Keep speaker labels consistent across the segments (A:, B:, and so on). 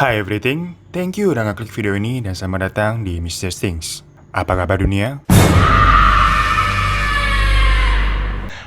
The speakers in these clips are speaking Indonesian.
A: Hi everything, thank you udah ngeklik video ini dan selamat datang di Mr. Things. Apa kabar dunia?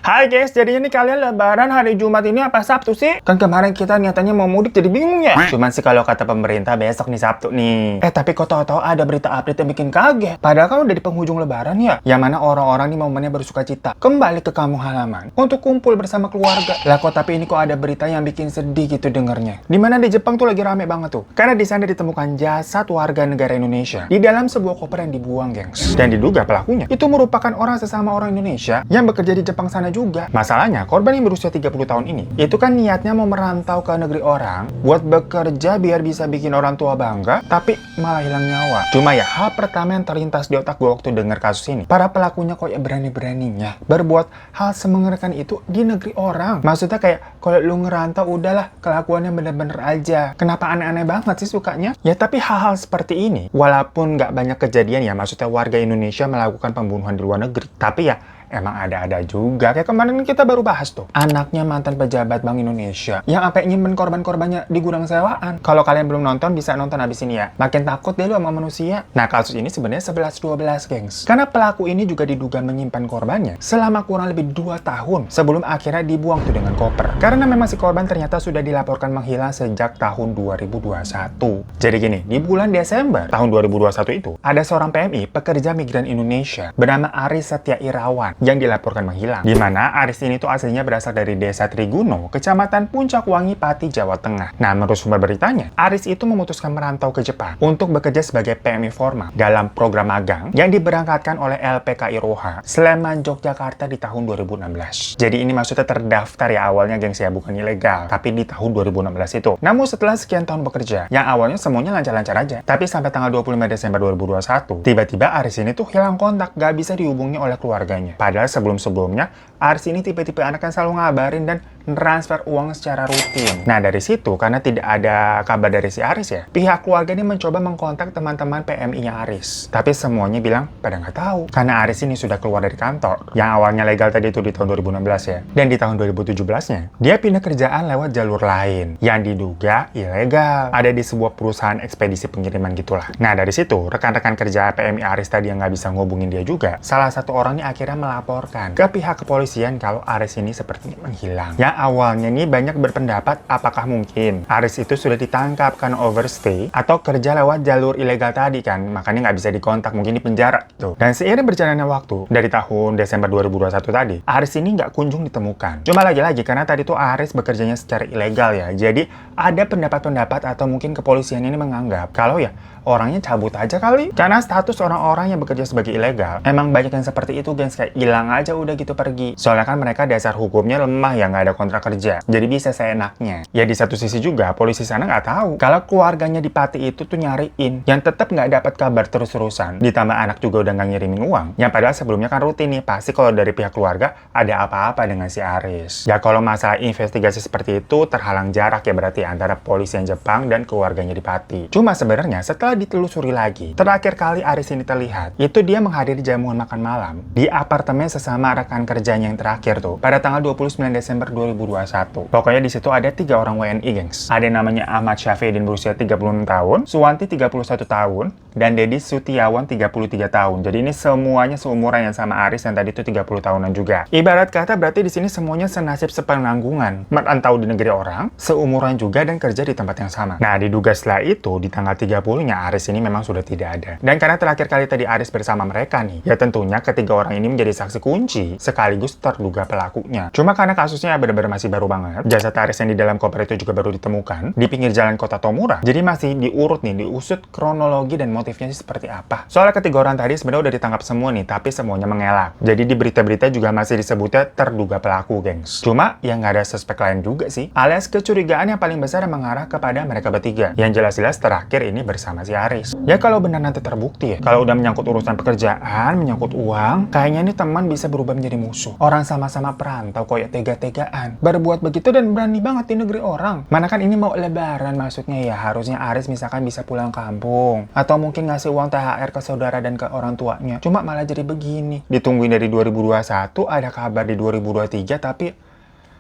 A: Hai guys, jadinya nih kalian lebaran hari Jumat ini apa Sabtu sih? Kan kemarin kita niatannya mau mudik jadi bingung ya? Cuman sih kalau kata pemerintah besok nih Sabtu nih. Tapi kok tahu-tahu ada berita update yang bikin kaget. Padahal kan udah di penghujung lebaran ya. Yang mana orang-orang nih momennya bersuka cita kembali ke kampung halaman untuk kumpul bersama keluarga. Lah kok tapi ini kok ada berita yang bikin sedih gitu dengernya. Dimana di Jepang tuh lagi rame banget tuh. Karena di sana ditemukan jasad warga negara Indonesia di dalam sebuah koper yang dibuang, gengs. Dan diduga pelakunya itu merupakan orang sesama orang Indonesia yang bekerja di Jepang sana juga. Masalahnya, korban yang berusia 30 tahun ini, itu kan niatnya mau merantau ke negeri orang buat bekerja biar bisa bikin orang tua bangga, tapi malah hilang nyawa. Cuma ya, hal pertama yang terlintas di otak gue waktu denger kasus ini, para pelakunya kok ya berani-beraninya berbuat hal semengerikan itu di negeri orang. Maksudnya kayak, kalau lu ngerantau udahlah, kelakuannya bener-bener aja. Kenapa aneh-aneh banget sih sukanya? Ya tapi hal-hal seperti ini, walaupun nggak banyak kejadian ya, maksudnya warga Indonesia melakukan pembunuhan di luar negeri, tapi ya emang ada-ada juga. Kayak kemarin kita baru bahas tuh, anaknya mantan pejabat Bank Indonesia yang sampai nyimpen korban-korbannya di gudang sewaan. Kalau kalian belum nonton, bisa nonton abis ini ya. Makin takut deh lu sama manusia. Nah, kasus ini sebenarnya 11-12, gengs. Karena pelaku ini juga diduga menyimpan korbannya selama kurang lebih 2 tahun sebelum akhirnya dibuang tuh dengan koper. Karena memang si korban ternyata sudah dilaporkan menghilang sejak tahun 2021. Jadi gini, di bulan Desember tahun 2021 itu, ada seorang PMI, pekerja migran Indonesia, bernama Aris Setia Irawan, yang dilaporkan menghilang. Di mana Aris ini tuh aslinya berasal dari Desa Triguno, Kecamatan Puncak Wangi, Pati, Jawa Tengah. Nah, menurut sumber beritanya, Aris itu memutuskan merantau ke Jepang untuk bekerja sebagai PMI formal dalam program magang yang diberangkatkan oleh LPKI Roha, Sleman, Yogyakarta di tahun 2016. Jadi ini maksudnya terdaftar ya awalnya, gengs ya, bukan ilegal, tapi di tahun 2016 itu. Namun setelah sekian tahun bekerja, yang awalnya semuanya lancar-lancar aja, tapi sampai tanggal 25 Desember 2021, tiba-tiba Aris ini tuh hilang kontak, gak bisa dihubungi oleh keluarganya. Padahal sebelum-sebelumnya, Aris ini tipe-tipe anak yang selalu ngabarin dan transfer uang secara rutin. Nah, dari situ, karena tidak ada kabar dari si Aris ya, pihak keluarga ini mencoba mengkontak teman-teman PMI-nya Aris. Tapi semuanya bilang pada nggak tahu. Karena Aris ini sudah keluar dari kantor, yang awalnya legal tadi itu di tahun 2016 ya. Dan di tahun 2017-nya, dia pindah kerjaan lewat jalur lain, yang diduga ilegal. Ada di sebuah perusahaan ekspedisi pengiriman gitulah. Nah, dari situ, rekan-rekan kerja PMI Aris tadi yang nggak bisa ngubungin dia juga, salah satu orangnya akhirnya melaporkan ke pihak kepolisian kalau Aris ini sepertinya menghilang. Yang awalnya nih banyak berpendapat apakah mungkin Aris itu sudah ditangkap karena overstay atau kerja lewat jalur ilegal tadi kan, makanya nggak bisa dikontak, mungkin di penjara gitu. Dan seiring berjalannya waktu, dari tahun Desember 2021 tadi, Aris ini nggak kunjung ditemukan. Cuma lagi-lagi karena tadi tuh Aris bekerjanya secara ilegal ya, jadi ada pendapat-pendapat atau mungkin kepolisian ini menganggap kalau ya orangnya cabut aja kali. Karena status orang-orang yang bekerja sebagai ilegal, emang banyak yang seperti itu, gengs, kayak hilang aja udah gitu pergi. Soalnya kan mereka dasar hukumnya lemah ya, nggak ada kontrak kerja. Jadi bisa seenaknya. Ya di satu sisi juga, polisi sana nggak tahu kalau keluarganya di Pati itu tuh nyariin, yang tetap nggak dapat kabar terus-terusan. Ditambah anak juga udah nggak ngirimin uang. Yang padahal sebelumnya kan rutin nih, pasti kalau dari pihak keluarga ada apa-apa dengan si Aris. Ya kalau masalah investigasi seperti itu, terhalang jarak ya berarti antara polisi yang Jepang dan keluarganya di Pati. Cuma sebenarnya setelah ditelusuri lagi, terakhir kali Aris ini terlihat, itu dia menghadiri jamuan makan malam di apartemen sesama rekan kerjanya yang terakhir tuh, pada tanggal 29 Desember 2021. Pokoknya di situ ada 3 orang WNI, gengs. Ada namanya Ahmad Syafedin berusia 36 tahun, Suwanti 31 tahun, dan Dedi Sutiawan 33 tahun. Jadi ini semuanya seumuran yang sama Aris yang tadi itu 30 tahunan juga. Ibarat kata berarti di sini semuanya senasib sepenanggungan, merantau di negeri orang, seumuran juga dan kerja di tempat yang sama. Nah, diduga setelah itu di tanggal 30-nya Aris ini memang sudah tidak ada. Dan karena terakhir kali tadi Aris bersama mereka nih, ya tentunya ketiga orang ini menjadi saksi kunci sekaligus terduga pelakunya. Cuma karena kasusnya benar-benar masih baru banget, jasad Aris yang di dalam koper itu juga baru ditemukan di pinggir jalan kota Tomura. Jadi masih diurut nih, diusut kronologi dan motifnya sih seperti apa. Soalnya ketiga orang tadi sebenarnya udah ditangkap semua nih, tapi semuanya mengelak. Jadi di berita-berita juga masih disebutnya terduga pelaku, gengs. Cuma yang nggak ada suspek lain juga sih, alias kecurigaan yang paling besar yang mengarah kepada mereka bertiga. Yang jelas-jelas terakhir ini bersama si Aris. Ya kalau benar nanti terbukti ya, kalau udah menyangkut urusan pekerjaan, menyangkut uang, kayaknya nih teman bisa berubah menjadi musuh. Orang sama-sama perantau kok ya tega-tegaan berbuat begitu dan berani banget di negeri orang. Mana kan ini mau lebaran maksudnya ya, harusnya Aris misalkan bisa pulang kampung atau mungkin ngasih uang THR ke saudara dan ke orang tuanya. Cuma malah jadi begini. Ditungguin dari 2021, ada kabar di 2023, tapi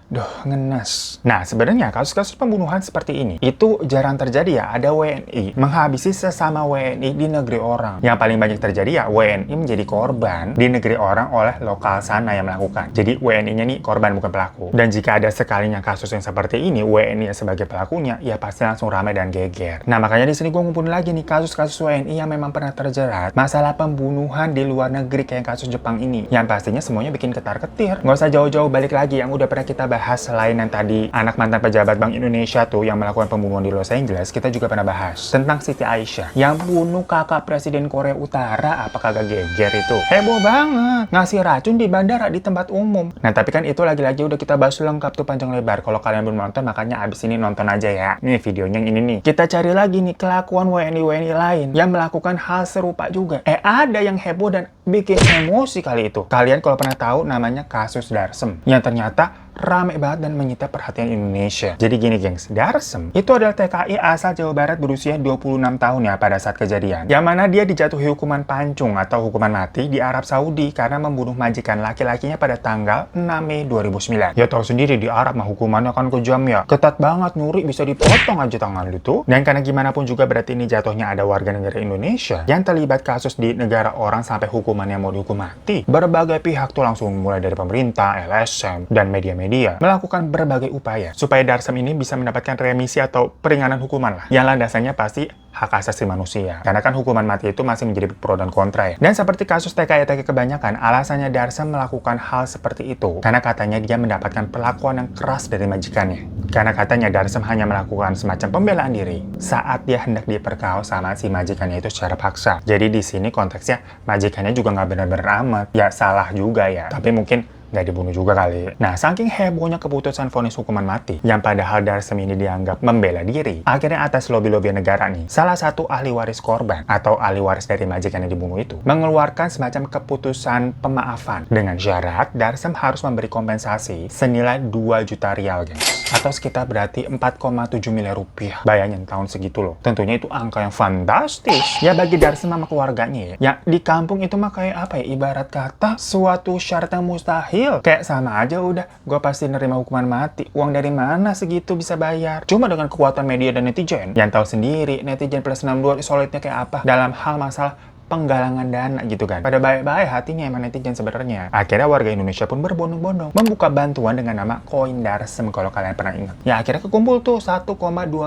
A: Duh, ngenes. Nah, sebenarnya kasus-kasus pembunuhan seperti ini itu jarang terjadi ya. Ada WNI menghabisi sesama WNI di negeri orang. Yang paling banyak terjadi ya WNI menjadi korban di negeri orang oleh lokal sana yang melakukan. Jadi WNI-nya nih korban bukan pelaku. Dan jika ada sekalinya kasus yang seperti ini, WNI sebagai pelakunya ya pasti langsung ramai dan geger. Nah, makanya di sini gue ngumpulin lagi nih kasus-kasus WNI yang memang pernah terjerat masalah pembunuhan di luar negeri kayak kasus Jepang ini. Yang pastinya semuanya bikin ketar-ketir. Nggak usah jauh-jauh balik lagi yang udah pernah kita bahas selain yang tadi anak mantan pejabat Bank Indonesia tuh yang melakukan pembunuhan di Los Angeles, kita juga pernah bahas tentang Siti Aisyah yang bunuh kakak Presiden Korea Utara. Apa kagak geger itu? Heboh banget. Ngasih racun di bandara di tempat umum. Nah, tapi kan itu lagi-lagi udah kita bahas lengkap tuh panjang lebar. Kalau kalian belum nonton, makanya abis ini nonton aja ya. Nih videonya yang ini nih. Kita cari lagi nih kelakuan WNI-WNI lain yang melakukan hal serupa juga. Ada yang heboh dan bikin emosi kali itu. Kalian kalau pernah tahu namanya kasus Darsem yang ternyata rame banget dan menyita perhatian Indonesia. Jadi gini gengs, Darsem itu adalah TKI asal Jawa Barat berusia 26 tahun ya pada saat kejadian. Yang mana dia dijatuhi hukuman pancung atau hukuman mati di Arab Saudi karena membunuh majikan laki-lakinya pada tanggal 6 Mei 2009. Ya tahu sendiri di Arab mah hukumannya kan kejam ya. Ketat banget, nyuri bisa dipotong aja tangan lu tuh. Dan karena gimana pun juga berarti ini jatuhnya ada warga negara Indonesia yang terlibat kasus di negara orang sampai hukumannya mau dihukum mati. Berbagai pihak tuh langsung mulai dari pemerintah, LSM, dan media-media melakukan berbagai upaya supaya Darsem ini bisa mendapatkan remisi atau peringanan hukuman lah. Yang landasannya pasti hak asasi manusia. Karena kan hukuman mati itu masih menjadi pro dan kontra ya. Dan seperti kasus TKI kebanyakan, alasannya Darsem melakukan hal seperti itu karena katanya dia mendapatkan perlakuan yang keras dari majikannya. Karena katanya Darsem hanya melakukan semacam pembelaan diri saat dia hendak diperkaos sama si majikannya itu secara paksa. Jadi di sini konteksnya majikannya juga nggak benar-benar amat. Ya salah juga ya. Tapi mungkin nggak dibunuh juga kali. Nah, saking hebohnya keputusan vonis hukuman mati, yang padahal Darsem ini dianggap membela diri, akhirnya atas lobby-lobby negara nih, salah satu ahli waris korban, atau ahli waris dari majikan yang dibunuh itu, mengeluarkan semacam keputusan pemaafan, dengan syarat Darsem harus memberi kompensasi senilai 2 juta rial, guys. Atau sekitar berarti 4,7 miliar rupiah. Bayangin tahun segitu loh. Tentunya itu angka yang fantastis. Ya bagi Darsem sama keluarganya ya. Ya di kampung itu mah kayak apa ya, ibarat kata suatu syarat yang mustahil. Kayak sama aja udah, gue pasti nerima hukuman mati. Uang dari mana segitu bisa bayar? Cuma dengan kekuatan media dan netizen. Yang tahu sendiri, netizen plus 62 solidnya kayak apa dalam hal masalah penggalangan dana gitu kan. Pada baik-baik hatinya emang netizen sebenarnya. Akhirnya warga Indonesia pun berbondong-bondong membuka bantuan dengan nama koin Darsem kalau kalian pernah ingat. Ya akhirnya kekumpul tuh 1,2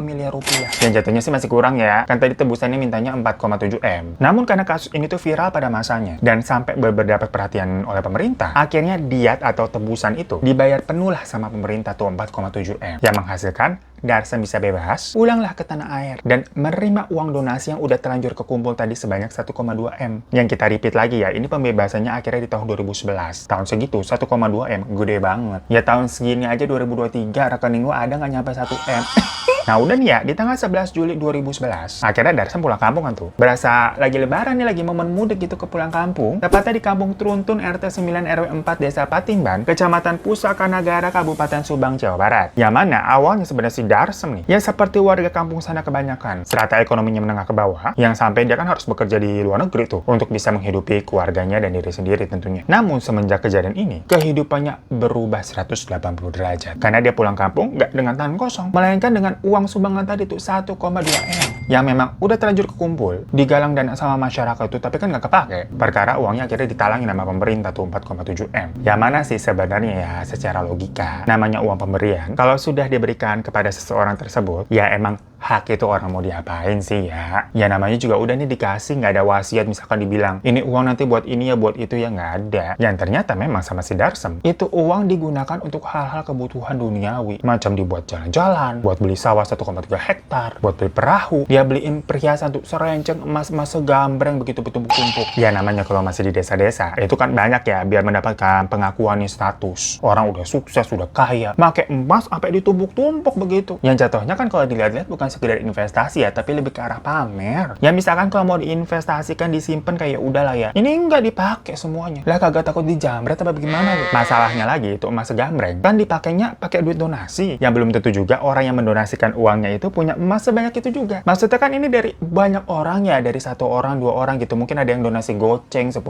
A: miliar rupiah. Yang jatuhnya sih masih kurang ya. Kan tadi tebusannya mintanya 4,7 M. Namun karena kasus ini tuh viral pada masanya dan sampai berdapat perhatian oleh pemerintah, akhirnya diat atau tebusan itu dibayar penuh lah sama pemerintah tuh 4,7 M. Yang menghasilkan Darsem bisa bebas, pulanglah ke tanah air, dan menerima uang donasi yang udah terlanjur kekumpul tadi sebanyak 1,2 M. Yang kita repeat lagi ya, ini pembebasannya akhirnya di tahun 2011. Tahun segitu, 1,2 M, gede banget. Ya tahun segini aja 2023, rekening gua ada nggak nyampe 1 M. Nah udah nih ya, di tanggal 11 Juli 2011, akhirnya Darsem pulang kampung kan tuh. Berasa lagi lebaran nih, lagi momen mudik gitu ke pulang kampung. Tepatnya di Kampung Truntun RT 9 RW 4 Desa Patimban, Kecamatan Pusaka Nagara, Kabupaten Subang, Jawa Barat. Yang mana awalnya sebenarnya si Darsem nih, ya seperti warga kampung sana kebanyakan, strata ekonominya menengah ke bawah, yang sampai dia kan harus bekerja di luar negeri tuh, untuk bisa menghidupi keluarganya dan diri sendiri tentunya. Namun semenjak kejadian ini, kehidupannya berubah 180 derajat. Karena dia pulang kampung nggak dengan tangan kosong, melainkan dengan uang sumbangan tadi tuh 1,2 M. Yang memang udah terlanjur kekumpul, digalang dana sama masyarakat tuh, tapi kan nggak kepake. Perkara uangnya akhirnya ditalangin sama pemerintah tuh 4,7 M. Yang mana sih sebenarnya ya secara logika, namanya uang pemberian, kalau sudah diberikan kepada seseorang tersebut, ya emang hak itu orang mau diapain sih ya? Ya namanya juga udah nih dikasih, nggak ada wasiat misalkan dibilang, ini uang nanti buat ini ya buat itu ya, nggak ada. Yang ternyata memang sama si Darsem, itu uang digunakan untuk hal-hal kebutuhan duniawi. Macam dibuat jalan-jalan, buat beli sawah 1,3 hektar, buat beli perahu, dia beliin perhiasan tuh serenceng emas-emas segambreng begitu bertumpuk-tumpuk. Ya namanya kalau masih di desa-desa, itu kan banyak ya biar mendapatkan pengakuan status. Orang udah sukses, udah kaya, pakai emas sampai ditumpuk-tumpuk begitu. Yang jatuhnya kan kalau dilihat-lihat bukan sekedar investasi ya, tapi lebih ke arah pamer. Ya misalkan kalau mau diinvestasikan, disimpan kayak udahlah ya, ini nggak dipakai semuanya. Lah kagak takut dijamret apa bagaimana lu? Masalahnya lagi itu emas segambreng kan dipakainya pakai duit donasi. Yang belum tentu juga orang yang mendonasikan Dan uangnya itu punya emas sebanyak itu juga. Maksudnya kan ini dari banyak orang ya, dari 1 orang, 2 orang gitu. Mungkin ada yang donasi goceng 10.000,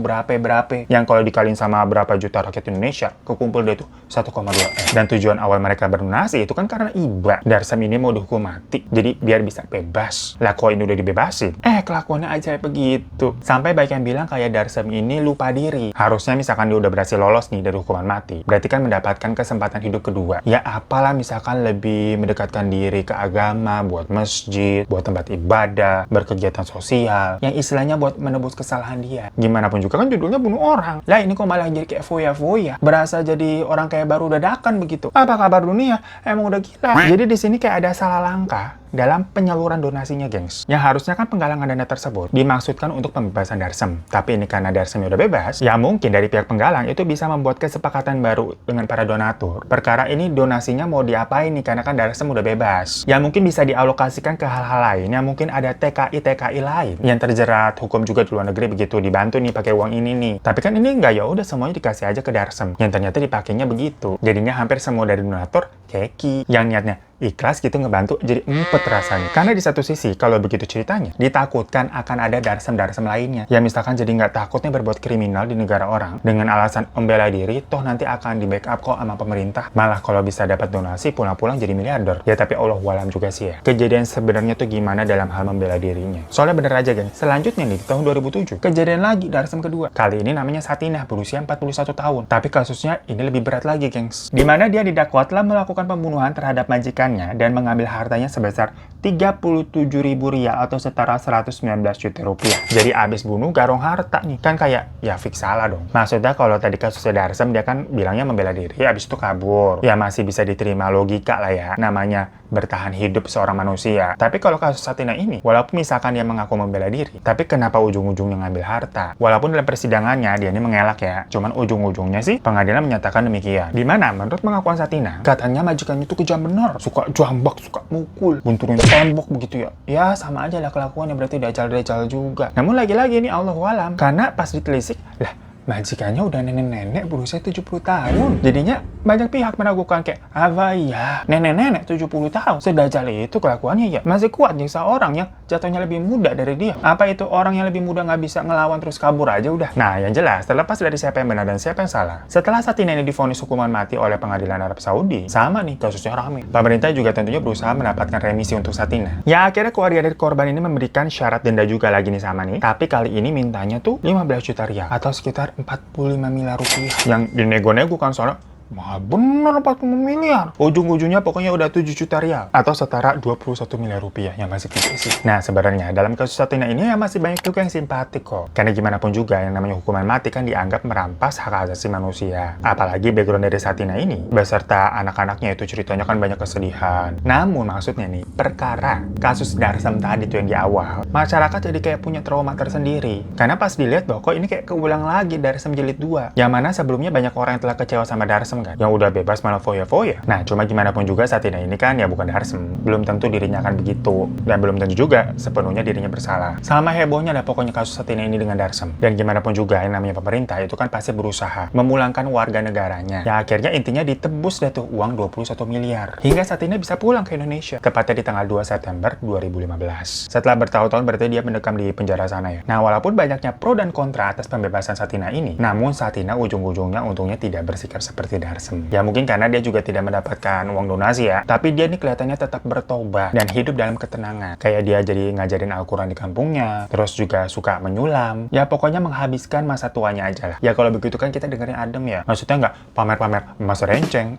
A: berapa. Yang kalau dikaliin sama berapa juta rakyat Indonesia, kekumpul deh tuh 1,2 M. Dan tujuan awal mereka berdonasi itu kan karena iba. Darsem ini mau dihukum mati, jadi biar bisa bebas. Lah kok ini udah dibebasin? Kelakuannya aja begitu. Sampai banyak yang bilang kayak Darsem ini lupa diri. Harusnya misalkan dia udah berhasil lolos nih dari hukuman mati, berarti kan mendapatkan kesempatan hidup kedua. Ya apalah misalkan lebih mendekatkan diri ke agama, buat masjid, buat tempat ibadah, berkegiatan sosial, yang istilahnya buat menebus kesalahan dia. Gimana pun juga kan judulnya bunuh orang. Lah ini kok malah jadi kayak foya-foya. Berasa jadi orang kayak baru dadakan begitu. Apa kabar dunia? Emang udah gila. Jadi di sini kayak ada salah langkah dalam penyaluran donasinya, gengs. Yang harusnya kan penggalangan dana tersebut dimaksudkan untuk pembebasan Darsem. Tapi ini karena Darsemnya udah bebas, ya mungkin dari pihak penggalang itu bisa membuat kesepakatan baru dengan para donatur. Perkara ini donasinya mau diapain nih, karena kan Darsem udah bebas. Ya mungkin bisa dialokasikan ke hal-hal lain. Ya mungkin ada TKI lain yang terjerat hukum juga di luar negeri begitu, dibantu nih pakai uang ini nih. Tapi kan ini enggak, ya udah semuanya dikasih aja ke Darsem. Yang ternyata dipakainya begitu. Jadinya hampir semua dari donatur keki yang niatnya ikhlas gitu ngebantu jadi empet rasanya. Karena di satu sisi, kalau begitu ceritanya, ditakutkan akan ada Darsem-Darsem lainnya. Ya misalkan jadi nggak takutnya berbuat kriminal di negara orang, dengan alasan membela diri, toh nanti akan di backup kok sama pemerintah. Malah kalau bisa dapat donasi, pulang-pulang jadi miliarder. Ya tapi Allah walam juga sih ya. Kejadian sebenarnya tuh gimana dalam hal membela dirinya. Soalnya bener aja geng, selanjutnya nih, di tahun 2007, kejadian lagi Darsem kedua. Kali ini namanya Satinah, berusia 41 tahun. Tapi kasusnya ini lebih berat lagi, gengs. Dimana dia didakwa telah melakukan pembunuhan terhadap majikan dan mengambil hartanya sebesar 37.000 rial atau setara 119 juta rupiah. Jadi abis bunuh garong harta nih. Kan kayak, ya fix salah dong. Maksudnya kalau tadi kasusnya Darsem, dia kan bilangnya membela diri, abis itu kabur. Ya masih bisa diterima logika lah ya. Namanya bertahan hidup seorang manusia. Tapi kalau kasus Satinah ini, walaupun misalkan dia mengaku membela diri, tapi kenapa ujung-ujungnya ngambil harta? Walaupun dalam persidangannya dia ini mengelak ya. Cuman ujung-ujungnya sih pengadilan menyatakan demikian. Dimana menurut pengakuan Satinah, katanya majikannya itu kejam bener. Suka jambak, suka mukul, bunturin tembok begitu ya. Ya sama aja lah kelakuannya, berarti dajal-dajal juga. Namun lagi-lagi ini Allah alam, karena pas ditelisik, lah majikannya udah nenek-nenek berusia 70 tahun. Jadinya banyak pihak meragukan kayak, apa ya, nenek-nenek 70 tahun? Sedajal itu kelakuannya ya. Masih kuat nyiksa orang yang jatuhnya lebih muda dari dia. Apa itu orang yang lebih muda nggak bisa ngelawan terus kabur aja udah? Nah yang jelas, terlepas dari siapa yang benar dan siapa yang salah, setelah Satinah ini divonis hukuman mati oleh pengadilan Arab Saudi, sama nih kasusnya rame. Pemerintah juga tentunya berusaha mendapatkan remisi untuk Satinah. Ya akhirnya keluarga dari korban ini memberikan syarat denda juga lagi nih sama nih. Tapi kali ini mintanya tuh 15 juta rial atau sekitar 45 miliar rupiah. Yang dinego-nego kan soalnya mahal bener 45 miliar. Ujung-ujungnya pokoknya udah 7 juta rial. Atau setara 21 miliar rupiah yang masih gede sih. Nah sebenarnya dalam kasus Satinah ini ya masih banyak juga yang simpatik kok. Karena gimana pun juga yang namanya hukuman mati kan dianggap merampas hak asasi manusia. Apalagi background dari Satinah ini beserta anak-anaknya itu ceritanya kan banyak kesedihan. Namun maksudnya nih, perkara kasus Darsem tadi tuh yang di awal, masyarakat jadi kayak punya trauma tersendiri. Karena pas dilihat bahwa kok ini kayak keulang lagi Darsem jilid 2. Yang mana sebelumnya banyak orang yang telah kecewa sama Darsem kan, yang udah bebas malah foya-foya. Nah cuma gimana pun juga Satinah ini kan ya bukan Darsem, belum tentu dirinya akan begitu, dan belum tentu juga sepenuhnya dirinya bersalah. Sama hebohnya lah pokoknya kasus Satinah ini dengan Darsem. Dan gimana pun juga yang namanya pemerintah itu kan pasti berusaha memulangkan warga negaranya. Ya akhirnya intinya ditebus deh tuh uang 21 miliar hingga Satinah bisa pulang ke Indonesia, tepatnya di tanggal 2 September 2015. Setelah bertahun-tahun berarti dia mendekam di penjara sana ya. Nah walaupun banyaknya pro dan kontra atas pembebasan Satinah ini, namun Satinah ujung-ujungnya untungnya tidak bersikap seperti Darsem. Ya mungkin karena dia juga tidak mendapatkan uang donasi ya, tapi dia nih kelihatannya tetap bertobat dan hidup dalam ketenangan. Kayak dia jadi ngajarin Al-Quran di kampungnya, terus juga suka menyulam. Ya pokoknya menghabiskan masa tuanya aja lah. Ya kalau begitu kan kita dengerin adem ya. Maksudnya nggak pamer-pamer emas renceng.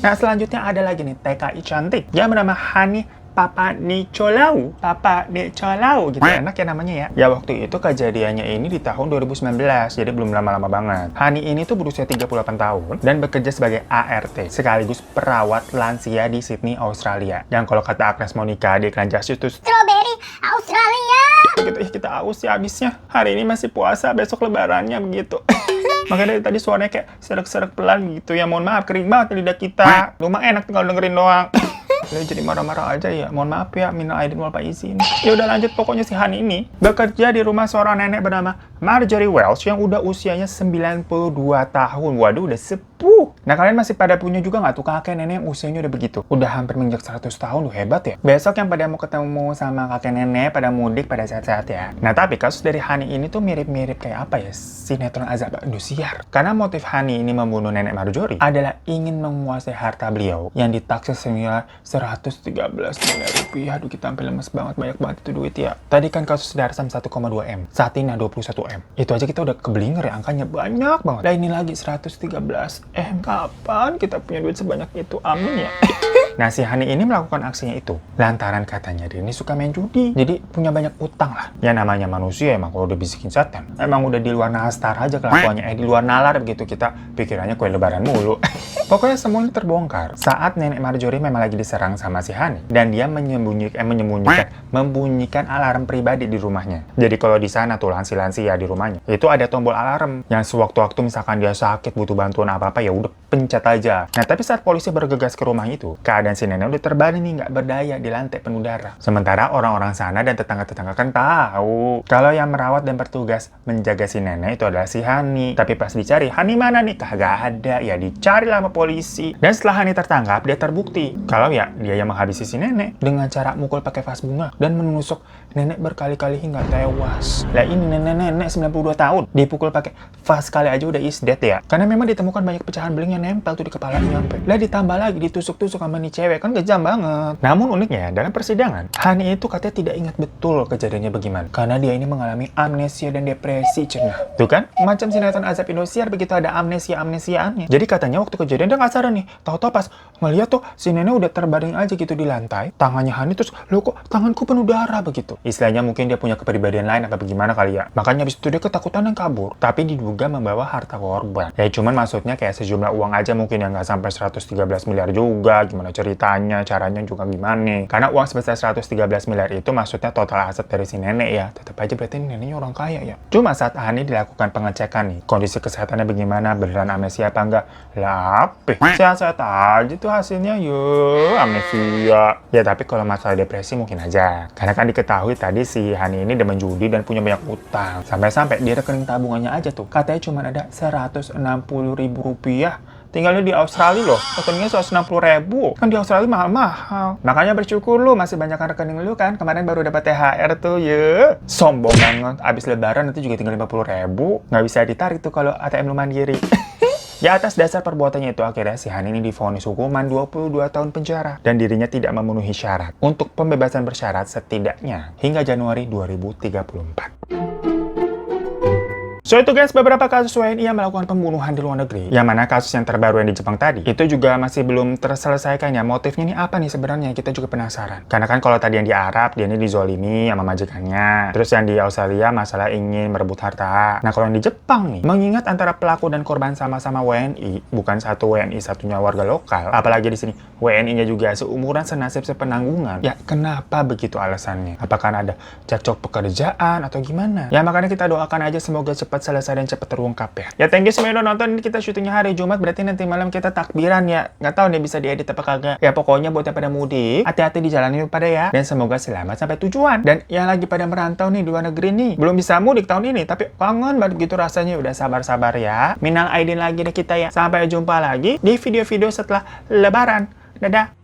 A: Nah selanjutnya ada lagi nih TKI cantik yang bernama Hani Papa Nicolau gitu, enak ya namanya ya. Ya waktu itu kejadiannya ini di tahun 2019, jadi belum lama-lama banget. Hani ini tuh berusia 38 tahun dan bekerja sebagai ART, sekaligus perawat lansia di Sydney, Australia. Yang kalau kata Agnes Monica di iklan Just itu strawberry Australia. Begitu ya kita aus ya abisnya. Hari ini masih puasa, besok lebarannya begitu. Makanya dari tadi suaranya kayak serak-serak pelan gitu ya. Mohon maaf, kering banget lidah kita. Lumayan enak tinggal dengerin doang. Ya, jadi marah-marah aja ya. Mohon maaf ya, minal aidin wal faizin. Ya udah lanjut, pokoknya si Hani ini bekerja di rumah seorang nenek bernama Marjorie Welch yang udah usianya 92 tahun. Waduh, udah sepuh. Nah, kalian masih pada punya juga nggak tuh kakek nenek yang usianya udah begitu? Udah hampir menginjak 100 tahun, hebat ya. Besok yang pada mau ketemu sama kakek nenek, pada mudik, pada sehat-sehat ya. Nah, tapi kasus dari Hani ini tuh mirip-mirip kayak apa ya? Sinetron Azab Indosiar. Karena motif Hani ini membunuh nenek Marjorie adalah ingin menguasai harta beliau yang ditaksir senilai 113 miliar rupiah. Aduh, kita sampai lemes banget, banyak banget itu duit ya. Tadi kan kasus Darsam 1,2 M, saat ini 21 M. Itu aja kita udah keblinger ya, angkanya banyak banget. Nah, ini lagi 113 M. Kapan kita punya duit sebanyak itu? Amin ya. Nah, si Hani ini melakukan aksinya itu lantaran katanya dia ini suka main judi. Jadi punya banyak utang lah. Ya namanya manusia emang kalau udah bisikin setan. Emang udah di luar nastar aja kelakuannya. Di luar nalar begitu, kita pikirannya kue lebaran mulu. Pokoknya semua ini terbongkar saat nenek Marjorie memang lagi diserang sama si Hani. Dan dia membunyikan alarm pribadi di rumahnya. Jadi kalau di sana tuh lansia di rumahnya, itu ada tombol alarm yang sewaktu-waktu misalkan dia sakit butuh bantuan apa-apa ya udah pencet aja. Nah, tapi saat polisi bergegas ke rumah itu, keadaan si nenek udah terbaring nih, nggak berdaya di lantai penuh darah. Sementara orang-orang sana dan tetangga-tetangga kan tahu kalau yang merawat dan bertugas menjaga si nenek itu adalah si Hani. Tapi pas dicari, Hani mana nih? Kagak ada. Ya dicari lah sama polisi. Dan setelah Hani tertangkap, dia terbukti kalau ya dia yang menghabisi si nenek dengan cara mukul pakai vas bunga dan menusuk nenek berkali-kali hingga tewas. Lah ini nenek 92 tahun dipukul pakai vas kali aja udah is dead ya. Karena memang ditemukan banyak pecahan beling yang nempel tuh di kepalanya sampai. Lah ditambah lagi ditusuk-tusuk sama nih cewek, kan kejam banget. Namun uniknya dalam persidangan, Hani itu katanya tidak ingat betul kejadiannya bagaimana. Karena dia ini mengalami amnesia dan depresi, cenah. Tuh kan, macam sinetron Azab Indosiar begitu ada amnesia-amnesiaannya. Jadi katanya waktu kejadian dia nggak sadar nih. Tahu-tahu pas ngeliat tuh si nenek udah terbaring aja gitu di lantai, tangannya Hani terus, loh kok tanganku penuh darah begitu. Istilahnya mungkin dia punya kepribadian lain apa bagaimana kali ya. Makanya habis itu dia ketakutan dan kabur. Tapi diduga membawa harta korban. Ya cuman maksudnya kayak sejumlah uang aja mungkin yang nggak sampai 113 miliar juga. Gimana ceritanya, caranya juga gimana. Karena uang sebesar 113 miliar itu maksudnya total aset dari si nenek ya. Tetap aja berarti neneknya orang kaya ya. Cuma saat Hani dilakukan pengecekan nih, kondisi kesehatannya bagaimana, beneran amnesia apa enggak? Lah, sehat-sehat aja tuh hasilnya, yuk amnesia. Ya tapi kalau masalah depresi mungkin aja. Karena kan diketahui tadi si Hani ini demen judi dan punya banyak utang. Sampai-sampai di rekening tabungannya aja tuh, katanya cuma ada 160.000 rupiah. Tinggalnya di Australia loh, rekeningnya 160.000. Kan di Australia mahal-mahal. Makanya bersyukur lu masih banyak rekening lu kan. Kemarin baru dapat THR tuh, ya. Sombong banget. Abis lebaran nanti juga tinggal 50.000. Nggak bisa ditarik tuh kalau ATM lu mandiri. Ya atas dasar perbuatannya itu akhirnya si Hani ini divonis hukuman 22 tahun penjara. Dan dirinya tidak memenuhi syarat untuk pembebasan bersyarat setidaknya hingga Januari 2034. So itu guys, beberapa kasus WNI yang melakukan pembunuhan di luar negeri. Yang mana kasus yang terbaru yang di Jepang tadi, itu juga masih belum terselesaikan ya. Motifnya ini apa nih sebenarnya? Kita juga penasaran. Karena kan kalau tadi yang di Arab, dia ini dizolimi sama majikannya. Terus yang di Australia, masalah ingin merebut harta. Nah kalau yang di Jepang nih, mengingat antara pelaku dan korban sama-sama WNI, bukan satu WNI, satunya warga lokal. Apalagi di sini, WNI-nya juga seumuran, senasib, sepenanggungan. Ya kenapa begitu alasannya? Apakah ada cekcok pekerjaan atau gimana? Ya makanya kita doakan aja semoga cepat selesai dan cepat terungkap ya. Ya thank you semuanya udah nonton. Ini kita syutingnya hari Jumat, berarti nanti malam kita takbiran ya. Nggak tahu nih bisa diedit apa kagak. Ya pokoknya buat yang pada mudik, hati-hati di jalan ini pada ya. Dan semoga selamat sampai tujuan. Dan yang lagi pada merantau nih di luar negeri nih, belum bisa mudik tahun ini, tapi kangen banget gitu rasanya. Udah sabar-sabar ya. Minal aidin lagi deh kita ya. Sampai jumpa lagi di video-video setelah lebaran. Dadah.